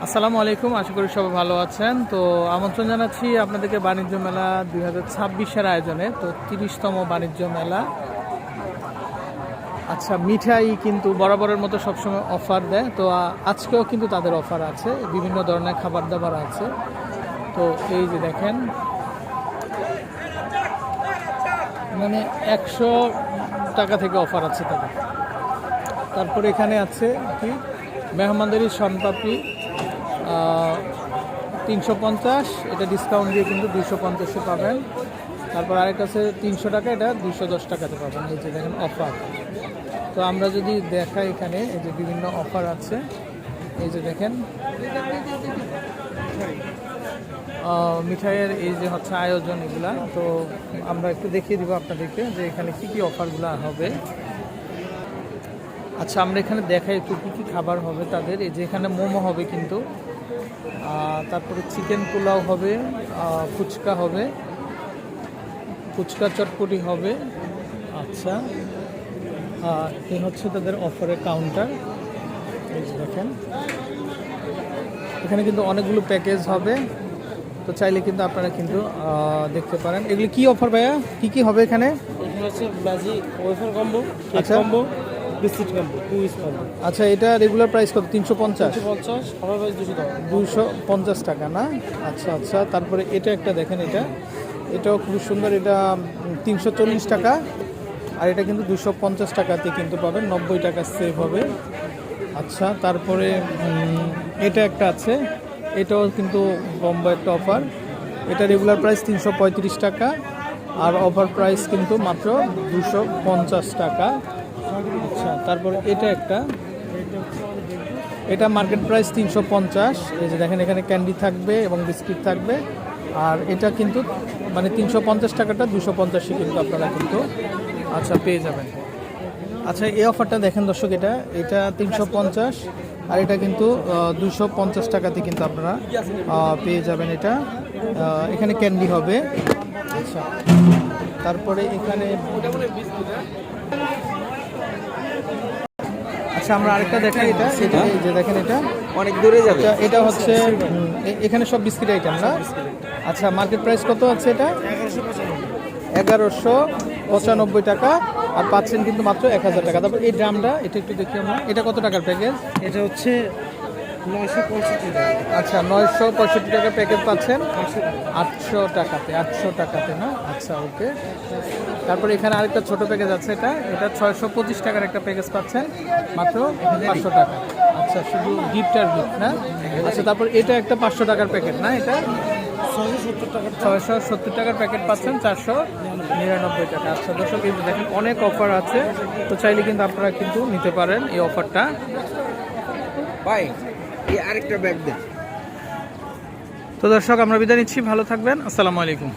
আসসালামু আলাইকুম, আশা করি সবাই ভালো আছেন। তো আমন্ত্রণ জানাচ্ছি আপনাদেরকে বাণিজ্য মেলা 2026-এর আয়োজনে। তো 30তম বাণিজ্য মেলা। আচ্ছা, মিঠাই কিন্তু বরাবরের মতো সবসময় অফার দেয়। তো আজকেও কিন্তু তাদের অফার আছে, বিভিন্ন ধরনের খাবার দাবার আছে। তো এই যে দেখেন, মানে 100 টাকা থেকে অফার আছে তাদের। তারপরে এখানে আছে কি মেহমানদারি শনপাপড়ি 350, এটা ডিসকাউন্ট দিয়ে কিন্তু 250-এ পাবেন। তারপর আরেকটা আছে 300 টাকা, এটা 210 টাকাতে পাবেন। এই যে দেখেন অফার। তো আমরা যদি দেখাই এখানে এই যে বিভিন্ন অফার আছে, এই যে দেখেন মিঠাইয়ের এই যে হচ্ছে আয়োজন এগুলা। তো আমরা একটু দেখিয়ে দিব আপনাদেরকে যে এখানে কি কি অফারগুলো হবে। আচ্ছা, আমরা এখানে দেখাই একটু কী কী খাবার হবে তাদের। এই যে এখানে মোমো হবে কিন্তু, তারপরে চিকেন পোলাও হবে, ফুচকা হবে, ফুচকা চটপটি হবে। আচ্ছা, এই হচ্ছে তাদের অফারের কাউন্টার। এই যে দেখেন এখানে কিন্তু অনেকগুলো প্যাকেজ হবে। তো চাইলে কিন্তু আপনারা কিন্তু দেখতে পারেন। এগুলি কি অফার ভাইয়া, কি কি হবে এখানে? হচ্ছে ম্যাজিক ওয়েফার কম্বো, আচ্ছা combo, biscuit combo, 2 piece combo. আচ্ছা, এটা রেগুলার প্রাইস কত? 350, 250, আমার প্রাইস 200 টাকা। 250 টাকা না? আচ্ছা আচ্ছা। তারপরে এটা একটা দেখেন, এটাও খুব সুন্দর। এটা 340 টাকা, আর এটা কিন্তু 250 টাকাতে কিন্তু পাবেন, 90 টাকা সেভ হবে। আচ্ছা, তারপরে এটা একটা আছে, এটাও কিন্তু কম্বো একটা অফার। এটা রেগুলার প্রাইস 335 টাকা, আর অফার প্রাইস কিন্তু মাত্র 250 টাকা। আচ্ছা, তারপরে এটা একটা, এটা মার্কেট প্রাইস 350। এই যে দেখেন এখানে ক্যান্ডি থাকবে এবং বিস্কিট থাকবে। আর এটা কিন্তু মানে 350 টাকাটা 250-এ কিন্তু আপনারা কিন্তু আচ্ছা পেয়ে যাবেন। আচ্ছা, এই অফারটা দেখেন দর্শক, এটা 350, আর এটা কিন্তু 250 টাকাতে কিন্তু আপনারা পেয়ে যাবেন। এটা এখানে ক্যান্ডি হবে। আচ্ছা, তারপরে এখানে আচ্ছা আমরা আরেকটা দেখাই। এটা এই যে দেখেন, এটা অনেক দূরে যাবে। এটা হচ্ছে এখানে সব বিস্কিট আইটেম না? আচ্ছা, মার্কেট প্রাইস কত আছে এটা? 1195 টাকা, আর পাচ্ছেন কিন্তু মাত্র 1000 টাকা। তারপর এই ড্রামটা, এটা একটু দেখি আমরা, এটা কত টাকার প্যাকেজ? এটা হচ্ছে 965 টাকা। আচ্ছা, 965 টাকা প্যাকেজ পাচ্ছেন 800 টাকাতে না? আচ্ছা, ওকে। তারপরে এখানে আরেকটা ছোট প্যাকেজ আছে, এটা 625 টাকার একটা প্যাকেজ পাচ্ছেন মাত্র 500 টাকা। আচ্ছা, শুধু গিফট আর গিফট না? আচ্ছা, তারপর এটা একটা 500 টাকার প্যাকেট না? এটা 670 টাকার প্যাকেট পাচ্ছেন 499 টাকা। আচ্ছা দর্শক, এই দেখেন অনেক অফার আছে। তো চাইলে কিন্তু আপনারা কিন্তু নিতে পারেন এই অফারটা। ভাই এই আরেকটা ব্যাগ দেন। তো দর্শক, আমরা বিদায় নিচ্ছি, ভালো থাকবেন, আসসালামু আলাইকুম।